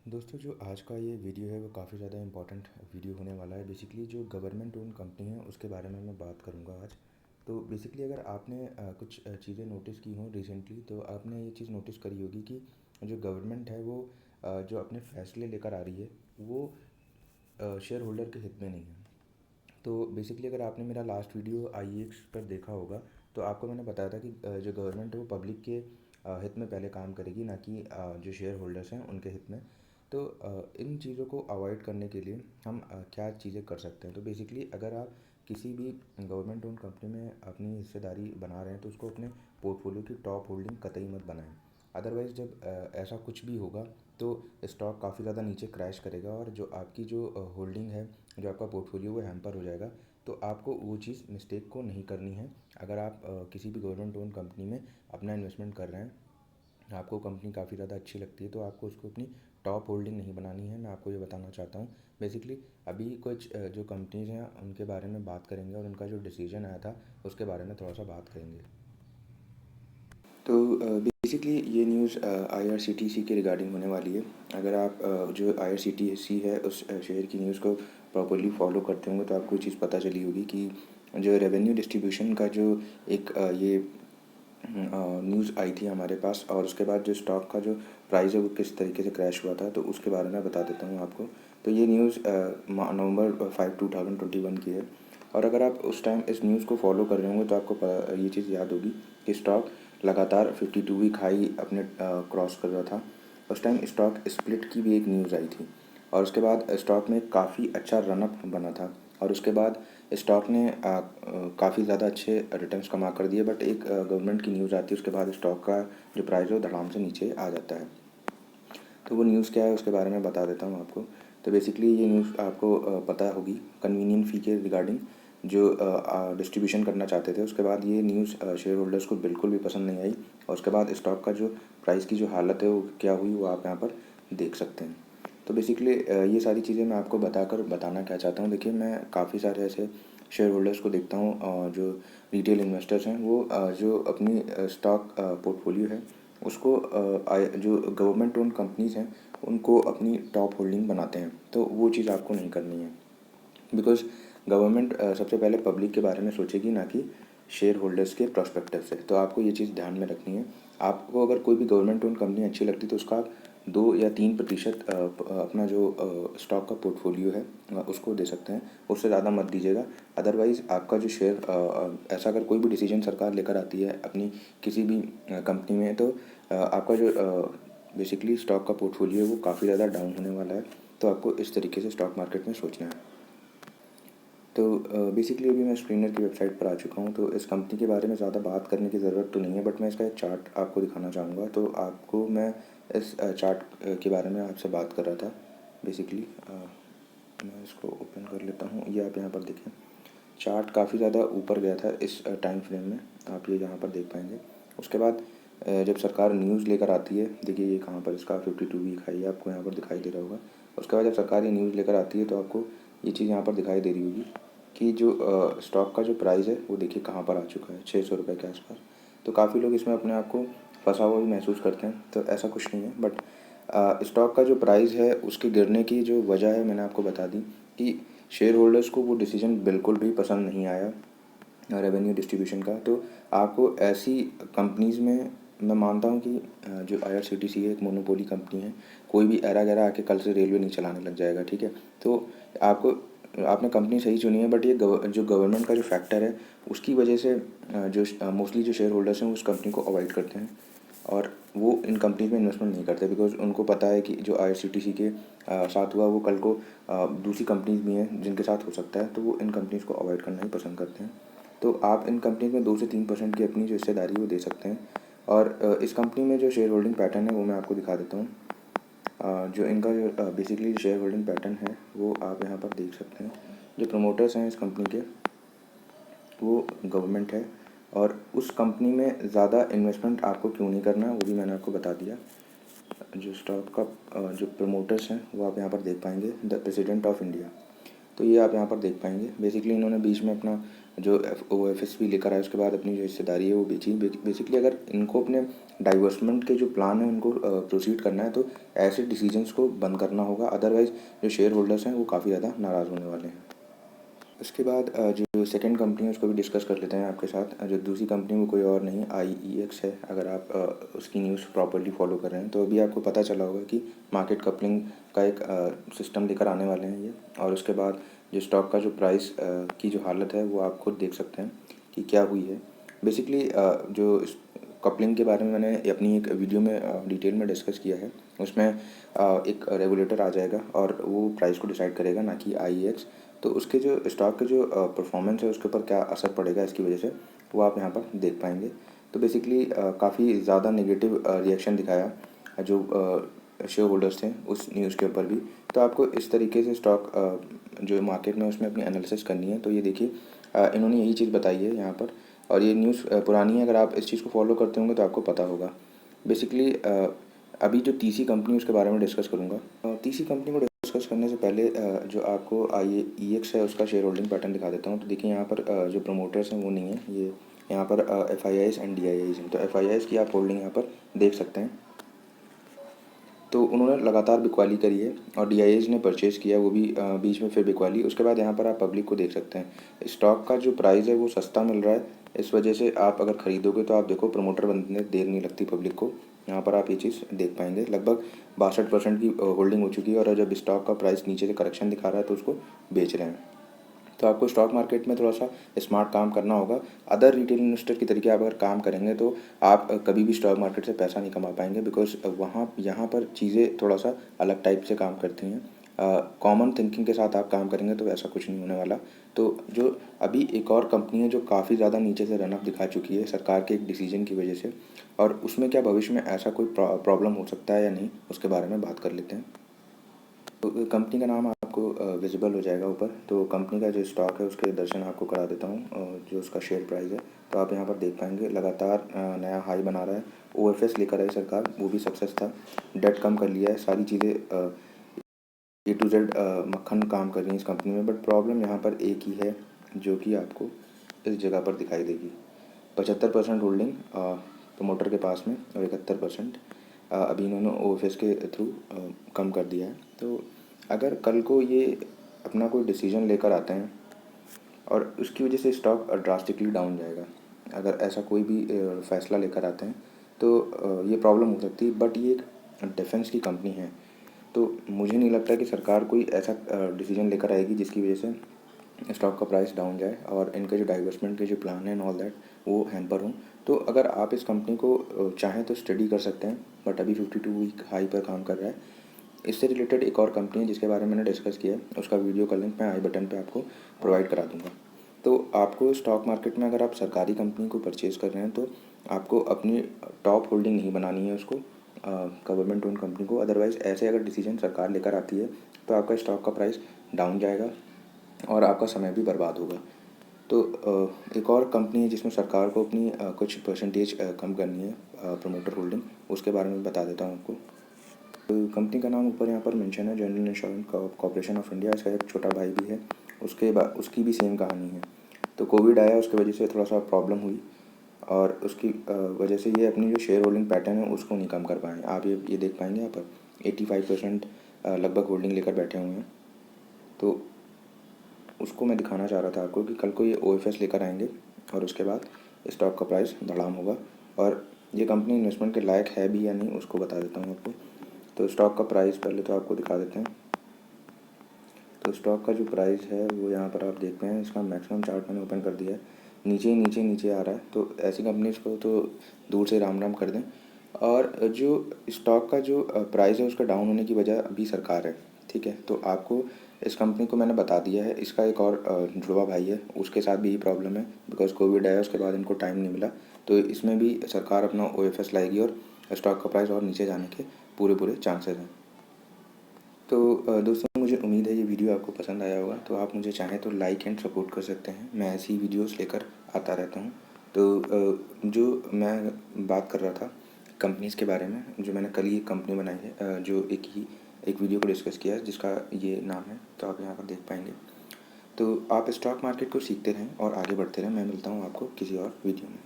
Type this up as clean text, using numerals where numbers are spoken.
दोस्तों जो आज का ये वीडियो है वो काफ़ी ज़्यादा इम्पोर्टेंट वीडियो होने वाला है। बेसिकली जो गवर्नमेंट ओन कंपनी है उसके बारे में मैं बात करूँगा आज। तो बेसिकली अगर आपने कुछ चीज़ें नोटिस की हों रिसेंटली, तो आपने ये चीज़ नोटिस करी होगी कि जो गवर्नमेंट है वो जो अपने फैसले लेकर आ रही है वो शेयर होल्डर के हित में नहीं है। तो बेसिकली अगर आपने मेरा लास्ट वीडियो आईईएक्स पर देखा होगा, तो आपको मैंने बताया था कि जो गवर्नमेंट है वो पब्लिक के हित में पहले काम करेगी, ना कि जो शेयर होल्डर्स हैं उनके हित में। तो इन चीज़ों को अवॉइड करने के लिए हम क्या चीज़ें कर सकते हैं। तो बेसिकली अगर आप किसी भी गवर्नमेंट ओन कंपनी में अपनी हिस्सेदारी बना रहे हैं, तो उसको अपने पोर्टफोलियो की टॉप होल्डिंग कतई मत बनाएं। अदरवाइज़ जब ऐसा कुछ भी होगा तो स्टॉक काफ़ी ज़्यादा नीचे क्रैश करेगा और जो आपकी जो होल्डिंग है, जो आपका पोर्टफोलियो, वो हैम्पर हो जाएगा। तो आपको वो चीज़ मिस्टेक को नहीं करनी है। अगर आप किसी भी गवर्नमेंट ओन कंपनी में अपना इन्वेस्टमेंट कर रहे हैं, आपको कंपनी काफ़ी ज़्यादा अच्छी लगती है, तो आपको उसको अपनी टॉप होल्डिंग नहीं बनानी है। मैं आपको ये बताना चाहता हूँ। बेसिकली अभी कुछ जो कंपनीज़ हैं उनके बारे में बात करेंगे और उनका जो डिसीजन आया था उसके बारे में थोड़ा सा बात करेंगे। तो बेसिकली ये न्यूज़ आईआरसीटीसी के रिगार्डिंग होने वाली है। अगर आप जो आईआरसीटीसी है उस शेयर की न्यूज़ को प्रॉपर्ली फॉलो करते होंगे तो आपको ये चीज़ पता चली होगी कि जो रेवेन्यू डिस्ट्रीब्यूशन का जो एक ये न्यूज़ आई थी हमारे पास, और उसके बाद जो स्टॉक का जो प्राइस है वो किस तरीके से क्रैश हुआ था, तो उसके बारे में बता देता हूँ आपको। तो ये न्यूज़ नवंबर 5 2021 की है। और अगर आप उस टाइम इस न्यूज़ को फॉलो कर रहे होंगे तो आपको ये चीज़ याद होगी कि स्टॉक लगातार 52 वीक हाई अपने क्रॉस कर रहा था। उस टाइम स्टॉक स्प्लिट की भी एक न्यूज़ आई थी, और उसके बाद स्टॉक में काफ़ी अच्छा रनअप बना था, और उसके बाद स्टॉक ने काफ़ी ज़्यादा अच्छे रिटर्न्स कमा कर दिए। बट एक गवर्नमेंट की न्यूज़ आती है, उसके बाद स्टॉक का जो प्राइस है वो धड़ाम से नीचे आ जाता है। तो वो न्यूज़ क्या है उसके बारे में बता देता हूँ आपको। तो बेसिकली ये न्यूज़ आपको पता होगी कन्वीनियंट फ़ी के रिगार्डिंग जो डिस्ट्रीब्यूशन करना चाहते थे। उसके बाद ये न्यूज़ शेयर होल्डर्स को बिल्कुल भी पसंद नहीं आई, और उसके बाद स्टॉक का जो प्राइस की जो हालत है वो क्या हुई, वो आप यहाँ पर देख सकते हैं। तो बेसिकली ये सारी चीज़ें मैं आपको बताना क्या चाहता हूँ। देखिए, मैं काफ़ी सारे ऐसे शेयर होल्डर्स को देखता हूँ जो रिटेल इन्वेस्टर्स हैं, वो जो अपनी स्टॉक पोर्टफोलियो है उसको जो गवर्नमेंट ओन कंपनीज़ हैं उनको अपनी टॉप होल्डिंग बनाते हैं। तो वो चीज़ आपको नहीं करनी है, बिकॉज़ गवर्नमेंट सबसे पहले पब्लिक के बारे में सोचेगी, ना कि शेयर होल्डर्स के प्रोस्पेक्टिव से। तो आपको ये चीज़ ध्यान में रखनी है। आपको अगर कोई भी गवर्नमेंट ओन कंपनी अच्छी लगती है तो उसका 2 या 3% अपना जो स्टॉक का पोर्टफोलियो है उसको दे सकते हैं, उससे ज़्यादा मत दीजिएगा। अदरवाइज़ आपका जो शेयर ऐसा अगर कोई भी डिसीजन सरकार लेकर आती है अपनी किसी भी कंपनी में, तो आपका जो बेसिकली स्टॉक का पोर्टफोलियो है वो काफ़ी ज़्यादा डाउन होने वाला है। तो आपको इस तरीके से स्टॉक मार्केट में सोचना है। तो बेसिकली अभी मैं स्क्रीनर की वेबसाइट पर आ चुका हूँ। तो इस कंपनी के बारे में ज़्यादा बात करने की ज़रूरत तो नहीं है, बट मैं इसका एक चार्ट आपको दिखाना चाहूँगा। तो आपको मैं इस चार्ट के बारे में आपसे बात कर रहा था। बेसिकली मैं इसको ओपन कर लेता हूँ। ये आप यहाँ पर देखें, चार्ट काफ़ी ज़्यादा ऊपर गया था इस टाइम फ्रेम में, आप ये यहाँ पर देख पाएंगे। उसके बाद जब सरकार न्यूज़ लेकर आती है, देखिए ये कहाँ पर इसका 52 वीक हाई आपको यहाँ पर दिखाई दे रहा होगा। उसके बाद जब सरकार ये न्यूज़ लेकर आती है तो आपको ये चीज़ यहाँ पर दिखाई दे रही होगी कि जो स्टॉक का जो प्राइस है वो देखिए कहाँ पर आ चुका है, 600 रुपये के आसपास। तो काफ़ी लोग इसमें अपने आप को फंसा हुआ भी महसूस करते हैं, तो ऐसा कुछ नहीं है। बट स्टॉक का जो प्राइस है उसके गिरने की जो वजह है मैंने आपको बता दी कि शेयर होल्डर्स को वो डिसीजन बिल्कुल भी पसंद नहीं आया रेवेन्यू डिस्ट्रीब्यूशन का। तो आपको ऐसी कंपनीज़ में, मैं मानता हूँ कि जो आईआरसीटीसी है एक मोनोपोली कंपनी है, कोई भी ऐरा गैरा आके कल से रेलवे नहीं चलाने लग जाएगा, ठीक है। तो आपको आपने कंपनी सही चुनी है, बट ये जो गवर्नमेंट का जो फैक्टर है उसकी वजह से जो मोस्टली जो शेयर होल्डर्स हैं उस कंपनी को अवॉइड करते हैं, और वो इन कंपनीज में इन्वेस्टमेंट नहीं करते, बिकॉज उनको पता है कि जो आईआरसीटीसी के साथ हुआ वो कल को दूसरी कंपनीज भी हैं जिनके साथ हो सकता है, तो वो इन कंपनीज को अवॉइड करना ही पसंद करते हैं। तो आप इन कंपनीज में 2 से 3% की अपनी जो हिस्सेदारी वो दे सकते हैं। और इस कंपनी में जो शेयर होल्डिंग पैटर्न है वो मैं आपको दिखा देता हूँ। जो इनका जो बेसिकली शेयर होल्डिंग पैटर्न है वो आप यहाँ पर देख सकते हैं। जो प्रमोटर्स हैं इस कंपनी के वो गवर्नमेंट है, और उस कंपनी में ज़्यादा इन्वेस्टमेंट आपको क्यों नहीं करना वो भी मैंने आपको बता दिया। जो स्टॉक का जो प्रमोटर्स हैं वो आप यहाँ पर देख पाएंगे, द प्रेसिडेंट ऑफ इंडिया। तो ये आप यहाँ पर देख पाएंगे। बेसिकली इन्होंने बीच में अपना जो ओ एफ एस भी लेकर आए उसके बाद अपनी जो हिस्सेदारी है वो बेची। बेसिकली अगर इनको अपने डाइवर्समेंट के जो प्लान है उनको प्रोसीड करना है तो ऐसे डिसीजंस को बंद करना होगा, अदरवाइज़ जो शेयर होल्डर्स हैं वो काफ़ी ज़्यादा नाराज़ होने वाले हैं। उसके बाद जो सेकंड कंपनी है उसको भी डिस्कस कर लेते हैं आपके साथ। जो दूसरी कंपनी वो कोई और नहीं IEX है। अगर आप उसकी न्यूज़ प्रॉपर्ली फॉलो कर रहे हैं तो अभी आपको पता चला होगा कि मार्केट कपलिंग का एक सिस्टम लेकर आने वाले हैं ये। और उसके बाद जो स्टॉक का जो प्राइस की जो हालत है वो आप खुद देख सकते हैं कि क्या हुई है। बेसिकली जो कपलिंग के बारे में मैंने अपनी एक वीडियो में डिटेल में डिस्कस किया है। उसमें एक रेगुलेटर आ जाएगा और वो प्राइस को डिसाइड करेगा, ना कि IEX। तो उसके जो स्टॉक के जो परफॉर्मेंस है उसके ऊपर क्या असर पड़ेगा इसकी वजह से, वो आप यहाँ पर देख पाएंगे। तो बेसिकली काफ़ी ज़्यादा नेगेटिव रिएक्शन दिखाया जो शेयर होल्डर्स थे उस न्यूज़ के ऊपर भी। तो आपको इस तरीके से स्टॉक जो मार्केट में उसमें अपनी एनालिसिस करनी है। तो ये देखिए इन्होंने यही चीज़ बताई है यहाँ पर, और ये न्यूज़ पुरानी है। अगर आप इस चीज़ को फॉलो करते होंगे तो आपको पता होगा। बेसिकली अभी जो तीसरी कंपनी उसके बारे में डिस्कस करूँगा। तीसरी कंपनी को डिस्कस करने से पहले जो आपको IEX है उसका शेयर होल्डिंग पैटर्न दिखा देता हूँ। तो देखिए यहाँ पर जो प्रमोटर्स हैं वो नहीं है, ये यहाँ पर FIIs एंड DIIs हैं। तो FIIs की आप होल्डिंग यहाँ पर देख सकते हैं। तो उन्होंने लगातार बिकवाली करी है और DIIs ने परचेज़ किया, वो भी बीच में फिर बिकवाली। उसके बाद यहाँ पर आप पब्लिक को देख सकते हैं, स्टॉक का जो प्राइस है वो सस्ता मिल रहा है। इस वजह से आप अगर ख़रीदोगे तो आप देखो प्रमोटर बनने देर नहीं लगती पब्लिक को। यहाँ पर आप ये चीज़ देख पाएंगे, लगभग 62% की होल्डिंग हो चुकी है। और जब स्टॉक का प्राइस नीचे से करेक्शन दिखा रहा है तो उसको बेच रहे हैं। तो आपको स्टॉक मार्केट में थोड़ा सा स्मार्ट काम करना होगा। अदर रिटेल इन्वेस्टर की तरीके आप अगर काम करेंगे तो आप कभी भी स्टॉक मार्केट से पैसा नहीं कमा पाएंगे, बिकॉज वहाँ यहाँ पर चीज़ें थोड़ा सा अलग टाइप से काम करती हैं। कॉमन थिंकिंग के साथ आप काम करेंगे तो ऐसा कुछ नहीं होने वाला। तो जो अभी एक और कंपनी है जो काफ़ी ज़्यादा नीचे से रनअप दिखा चुकी है सरकार के एक डिसीजन की वजह से, और उसमें क्या भविष्य में ऐसा कोई प्रॉब्लम हो सकता है या नहीं, उसके बारे में बात कर लेते हैं। तो कंपनी का नाम आपको विजिबल हो जाएगा ऊपर। तो कंपनी का जो स्टॉक है उसके दर्शन आपको करा देता हूँ, जो उसका शेयर प्राइस है। तो आप यहाँ पर देख पाएंगे लगातार नया हाई बना रहा है। OFS लेकर आई सरकार, वो भी सक्सेस था। डेट कम कर लिया है, सारी चीज़ें A to Z मक्खन काम कर रही है इस कंपनी में। बट प्रॉब्लम यहाँ पर एक ही है जो कि आपको इस जगह पर दिखाई देगी। 75% होल्डिंग प्रमोटर के पास में और 71% अभी इन्होंने OFS के थ्रू कम कर दिया है। तो अगर कल को ये अपना कोई डिसीजन लेकर आते हैं और उसकी वजह से स्टॉक ड्रास्टिकली डाउन जाएगा, अगर ऐसा कोई भी फैसला लेकर आते हैं तो ये प्रॉब्लम हो सकती है। बट ये एक डिफेंस की कंपनी है, तो मुझे नहीं लगता कि सरकार कोई ऐसा डिसीजन लेकर आएगी जिसकी वजह से स्टॉक का प्राइस डाउन जाए और इनके जो डाइवर्समेंट के जो प्लान है एंड ऑल दैट वो हैम्पर हों। तो अगर आप इस कंपनी को चाहें तो स्टडी कर सकते हैं, बट अभी 52 वीक हाई पर काम कर रहा है। इससे रिलेटेड एक और कंपनी है जिसके बारे में मैंने डिस्कस किया है, उसका वीडियो का लिंक मैं आई बटन पे आपको प्रोवाइड करा दूँगा। तो आपको स्टॉक मार्केट में अगर आप सरकारी कंपनी को परचेज़ कर रहे हैं तो आपको अपनी टॉप होल्डिंग नहीं बनानी है उसको, गवर्नमेंट ओन कंपनी को। अदरवाइज़ ऐसे अगर डिसीजन सरकार लेकर आती है तो आपका स्टॉक का प्राइस डाउन जाएगा और आपका समय भी बर्बाद होगा। तो एक और कंपनी है जिसमें सरकार को अपनी कुछ परसेंटेज कम करनी है प्रमोटर होल्डिंग, उसके बारे में बता देता हूँ आपको। तो कंपनी का नाम ऊपर यहाँ पर मेंशन है, general insurance corporation of India. इसका एक छोटा भाई भी है, उसकी भी सेम कहानी है। तो कोविड आया, उसकी वजह से थोड़ा सा प्रॉब्लम हुई और उसकी वजह से ये अपनी जो शेयर होल्डिंग पैटर्न है उसको नहीं कम कर पाए। आप ये देख पाएंगे यहाँ पर 85% लगभग होल्डिंग लेकर बैठे हुए हैं। तो उसको मैं दिखाना चाह रहा था आपको कि कल को ये OFS लेकर आएंगे और उसके बाद स्टॉक का प्राइस धड़ाम होगा। और ये कंपनी इन्वेस्टमेंट के लायक है भी या नहीं उसको बता देता हूँ आपको। तो स्टॉक का प्राइस पहले तो आपको दिखा देते हैं। तो स्टॉक का जो प्राइस है वो यहाँ पर आप देखते हैं, इसका मैक्सिमम चार्ट मैंने ओपन कर दिया है, नीचे ही नीचे आ रहा है। तो ऐसी कंपनीज को तो दूर से राम राम कर दें। और जो स्टॉक का जो प्राइस है उसका डाउन होने की वजह अभी सरकार है, ठीक है। तो आपको इस कंपनी को मैंने बता दिया है। इसका एक और जुड़वा भाई है, उसके साथ भी यही प्रॉब्लम है, बिकॉज कोविड आया उसके बाद इनको टाइम नहीं मिला। तो इसमें भी सरकार अपना OFS लाएगी और स्टॉक का प्राइस और नीचे जाने के पूरे चांसेस हैं। तो दोस्तों मुझे उम्मीद है ये वीडियो आपको पसंद आया होगा। तो आप मुझे चाहें तो लाइक एंड सपोर्ट कर सकते हैं, मैं ऐसी वीडियोस लेकर आता रहता हूँ। तो जो मैं बात कर रहा था कंपनीज़ के बारे में, जो मैंने कल ही एक कंपनी बनाई है, जो एक वीडियो को डिस्कस किया है जिसका ये नाम है, तो आप यहाँ पर देख पाएंगे। तो आप स्टॉक मार्केट को सीखते रहें और आगे बढ़ते रहें। मैं मिलता हूँ आपको किसी और वीडियो में।